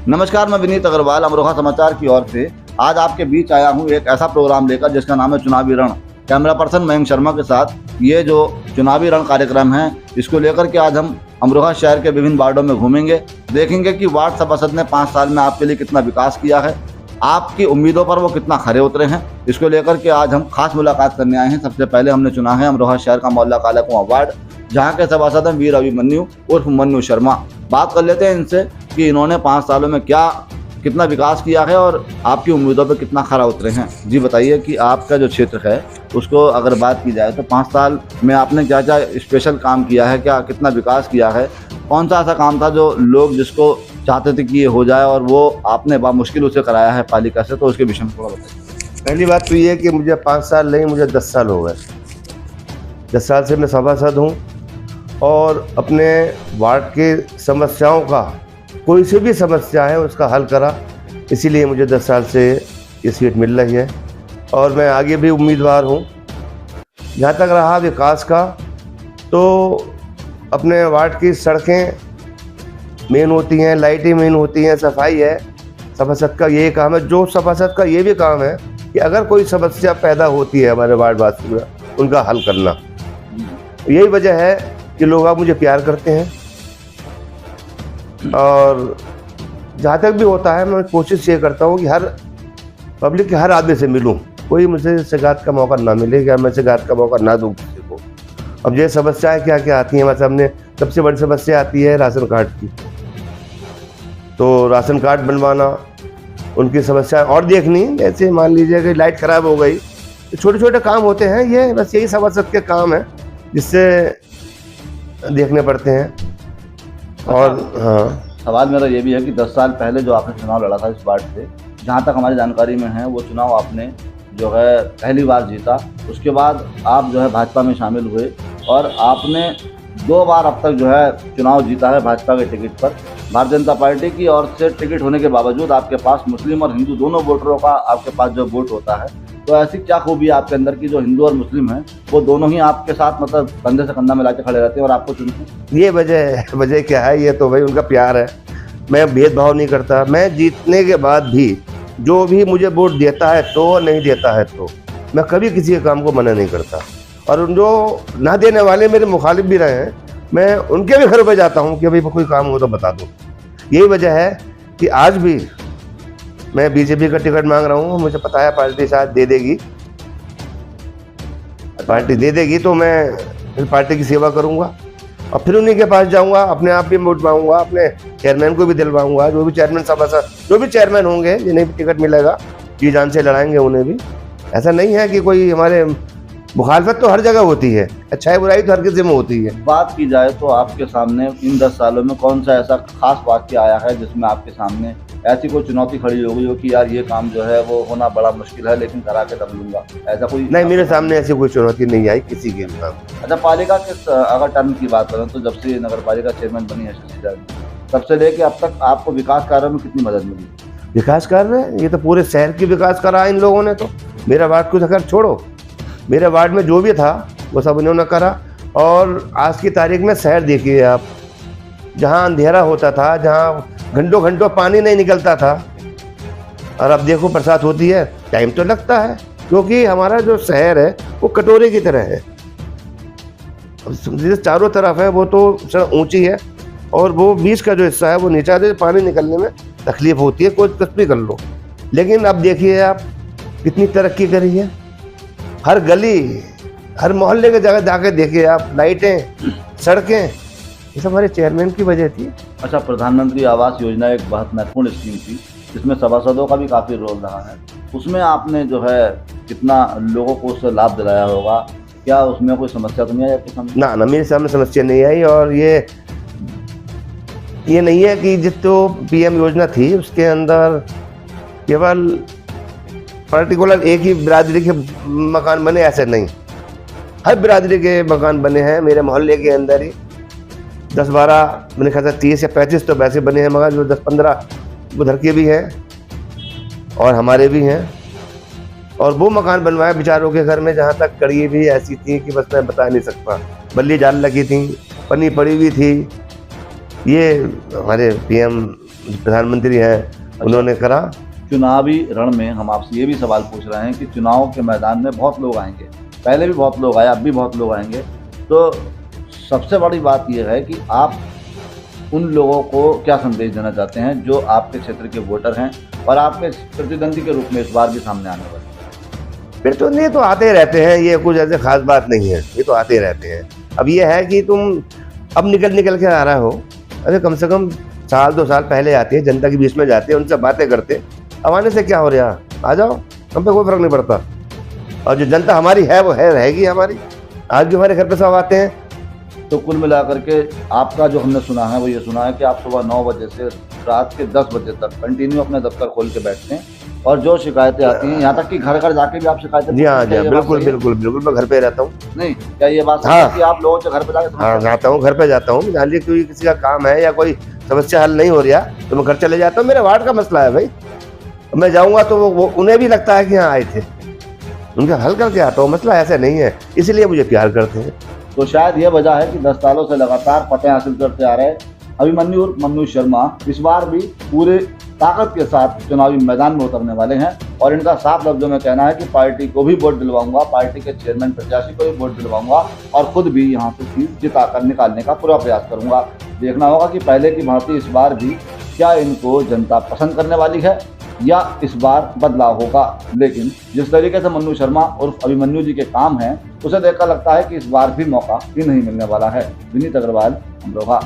नमस्कार, मैं विनीत अग्रवाल अमरोहा समाचार की ओर से आज आपके बीच आया हूं एक ऐसा प्रोग्राम लेकर जिसका नाम है चुनावी रण। कैमरा पर्सन मयंक शर्मा के साथ ये जो चुनावी रण कार्यक्रम है, इसको लेकर के आज हम अमरोहा शहर के विभिन्न वार्डों में घूमेंगे, देखेंगे कि वार्ड सभासद ने 5 साल में आपके लिए कितना विकास किया है, आपकी उम्मीदों पर वो कितना खरे उतरे हैं। इसको लेकर के आज हम खास मुलाकात करने आए हैं। सबसे पहले हमने चुना है अमरोहा शहर का मोहल्ला काला कुआं वार्ड, जहाँ के सभासद हैं वीर अभिमन्यु उर्फ मन्नू शर्मा। बात कर लेते हैं इनसे कि इन्होंने 5 सालों में कितना विकास किया है और आपकी उम्मीदों पर कितना खरा उतरे हैं। जी बताइए कि आपका जो क्षेत्र है उसको अगर बात की जाए तो 5 साल में आपने क्या क्या स्पेशल काम किया है, क्या कितना विकास किया है, कौन सा ऐसा काम था जो लोग जिसको चाहते थे कि ये हो जाए और वो आपने मुश्किल उसे कराया है पालिका से, तो उसके विषय में थोड़ा बताइए। पहली बात तो ये है कि मुझे 5 साल नहीं, मुझे 10 साल हो गए। 10 साल से मैं सभासद हूँ और अपने वार्ड के समस्याओं का, कोई सी भी समस्या है उसका हल करा, इसीलिए मुझे 10 साल से ये सीट मिल रही है और मैं आगे भी उम्मीदवार हूँ। जहाँ तक रहा विकास का, तो अपने वार्ड की सड़कें मेन होती हैं, लाइटें मेन होती हैं, सफाई है, सभासद का यही काम है। जो सभासद का ये भी काम है कि अगर कोई समस्या पैदा होती है हमारे वार्ड वासी में, उनका हल करना। यही वजह है कि लोग आप मुझे प्यार करते हैं और जहाँ तक भी होता है मैं कोशिश ये करता हूँ कि हर पब्लिक के हर आदमी से मिलूँ, कोई मुझे शिकायत का मौका ना मिले, क्या मैं शिकायत का मौका ना दूँ किसी को। अब ये समस्याएं क्या क्या आती हैं, हमारे सामने सबसे बड़ी समस्या आती है राशन कार्ड की। तो राशन कार्ड बनवाना, उनकी समस्या और देखनी, जैसे मान लीजिए कि लाइट ख़राब हो गई, तो छोटे छोटे काम होते हैं, ये बस यही सभासद के काम है जिससे देखने पड़ते हैं। और हाँ, सवाल मेरा ये भी है कि 10 साल पहले जो आपने चुनाव लड़ा था इस वार्ड से, जहाँ तक हमारी जानकारी में है वो चुनाव आपने जो है पहली बार जीता। उसके बाद आप जो है भाजपा में शामिल हुए और आपने 2 बार अब तक जो है चुनाव जीता है भाजपा के टिकट पर। भारतीय जनता पार्टी की ओर से टिकट होने के बावजूद आपके पास मुस्लिम और हिंदू दोनों वोटरों का आपके पास जो वोट होता है, तो ऐसी क्या खूबी आपके अंदर की जो हिंदू और मुस्लिम हैं वो दोनों ही आपके साथ मतलब कंधे से कंधा मिला के खड़े रहते हैं और आपको चुनते हैं? ये वजह क्या है, ये तो भाई उनका प्यार है। मैं भेदभाव नहीं करता। मैं जीतने के बाद भी जो भी मुझे वोट देता है तो, नहीं देता है तो, मैं कभी किसी के काम को मना नहीं करता। और उन जो ना देने वाले मेरे मुखालिफ भी रहे हैं, मैं उनके भी घर पे जाता हूँ कि भाई कोई काम हो तो बता दो। यही वजह है कि आज भी मैं बीजेपी का टिकट मांग रहा हूँ। मुझे पता है पार्टी शायद दे देगी, पार्टी दे देगी तो मैं फिर पार्टी की सेवा करूँगा और फिर उन्हीं के पास जाऊँगा, अपने आप भी वोट मांगूंगा, अपने चेयरमैन को भी दिलवाऊँगा। जो भी चेयरमैन सभासद, जो भी चेयरमैन होंगे, जिन्हें भी टिकट मिलेगा, जी जान से लड़ाएंगे उन्हें भी। ऐसा नहीं है कि कोई हमारे मुखालफत तो हर जगह होती है, अच्छाई बुराई तो हर किसी में होती है। बात की जाए तो आपके सामने इन 10 सालों में कौन सा ऐसा खास वाक्य आया है जिसमें आपके सामने ऐसी कोई चुनौती खड़ी हो गई हो कि यार ये काम जो है वो होना बड़ा मुश्किल है लेकिन करा के दम लूंगा, ऐसा कोई? नहीं, मेरे सामने ऐसी कोई चुनौती नहीं आई किसी के भी काम। अच्छा, पालिका के अगर टर्म की बात करें तो जब से नगर पालिका चेयरमैन बनी है तब से लेके अब तक आपको विकास कार्यों में कितनी मदद मिली? विकास कार्य, ये तो पूरे शहर की विकास करा इन लोगों ने। तो मेरा वार्ड को अगर छोड़ो, मेरे वार्ड में जो भी था वो सब इन्होंने करा। और आज की तारीख में शहर देखिए आप, जहाँ अंधेरा होता था, जहाँ घंटों घंटों पानी नहीं निकलता था, और अब देखो बरसात होती है, टाइम तो लगता है, क्योंकि हमारा जो शहर है वो कटोरे की तरह है। जिस चारों तरफ है वो तो सड़क ऊंची है और वो बीच का जो हिस्सा है वो नीचा है, पानी निकलने में तकलीफ होती है, कोई कुछ भी कर लो। लेकिन अब देखिए आप कितनी तरक्की करी है। हर गली, हर मोहल्ले के जगह जाके देखिए आप, लाइटें, सड़कें, ये सब हमारे चेयरमैन की वजह थी। अच्छा, प्रधानमंत्री आवास योजना एक बहुत महत्वपूर्ण स्कीम थी जिसमें सभासदों का भी काफ़ी रोल रहा है। उसमें आपने जो है कितना लोगों को उससे लाभ दिलाया होगा, क्या उसमें कोई समस्या तो नहीं आई आपके सामने? ना, मेरे सामने समस्या नहीं आई। और ये नहीं है कि जिस जो पीएम योजना थी उसके अंदर केवल पर्टिकुलर एक ही बिरादरी के मकान बने, ऐसे नहीं, हर बिरादरी के मकान बने हैं। मेरे मोहल्ले के अंदर ही 10-12, मैंने कहा था 30 या 35 तो वैसे बने हैं, मगर जो 10-15 उधर के भी हैं और हमारे भी हैं। और वो मकान बनवाए बेचारों के घर में जहाँ तक कड़ी भी ऐसी थी कि बस मैं बता नहीं सकता। बल्ली जाल लगी थी, पन्नी पड़ी हुई थी। ये हमारे पीएम प्रधानमंत्री हैं उन्होंने करा। चुनावी रण में हम आपसे ये भी सवाल पूछ रहे हैं कि चुनाव के मैदान में बहुत लोग आएंगे, पहले भी बहुत लोग आए, अब भी बहुत लोग आएंगे, तो सबसे बड़ी बात यह है कि आप उन लोगों को क्या संदेश देना चाहते हैं जो आपके क्षेत्र के वोटर हैं और आपके प्रतिद्वंदी के रूप में इस बार भी सामने आने वाले? फिर तो नहीं, तो आते रहते हैं, ये कुछ ऐसे खास बात नहीं है, ये तो आते रहते हैं। अब ये है कि तुम अब निकल के आ रहे हो, अरे कम से कम साल 2 साल पहले आते हैं, जनता के बीच में जाते हैं, उनसे बातें करते। अब आने से क्या हो रहा, आ जाओ, हम पे कोई फर्क नहीं पड़ता। और जो जनता हमारी है वो है, रहेगी हमारी। आज भी हमारे घर पे सब आते हैं। तो कुल मिलाकर के आपका जो हमने सुना है वो ये सुना है कि आप सुबह 9 बजे से रात के 10 बजे तक कंटिन्यू अपने दफ्तर खोल के बैठते हैं और जो शिकायतें आती हैं, यहाँ तक कि घर घर जाके भी आप शिकायतें? जी हाँ, बिल्कुल बिल्कुल बिल्कुल, मैं घर पे रहता हूँ। नहीं, क्या ये बात हाँ, है कि आप लोगों के घर पे जाके? हाँ, जाता हूँ, घर पे जाता हूँ। मान लीजिए कोई किसी का काम है या कोई समस्या हल नहीं हो रहा तो मैं घर चले जाता हूँ। मेरे वार्ड का मसला है भाई, मैं जाऊँगा तो वो उन्हें भी लगता है कि हाँ आए थे, उनका हल करके आता हूँ। मसला ऐसा नहीं है, इसलिए मुझे प्यार करते हैं। तो शायद ये वजह है कि 10 सालों से लगातार फतेह हासिल करते आ रहे अभिमन्यु उर्फ मन्नू शर्मा इस बार भी पूरे ताकत के साथ चुनावी मैदान में उतरने वाले हैं और इनका साफ लफ्जों में कहना है कि पार्टी को भी वोट दिलवाऊंगा, पार्टी के चेयरमैन प्रत्याशी को भी वोट दिलवाऊंगा और खुद भी यहाँ से सीट जिताकर निकालने का पूरा प्रयास करूंगा। देखना होगा कि पहले की भांति इस बार भी क्या इनको जनता पसंद करने वाली है या इस बार बदलाव होगा। लेकिन जिस तरीके से मन्नू शर्मा उर्फ अभिमन्यु जी के काम हैं, उसे देखकर लगता है कि इस बार भी मौका ही नहीं मिलने वाला है। विनीत अग्रवाल, अमरोहा।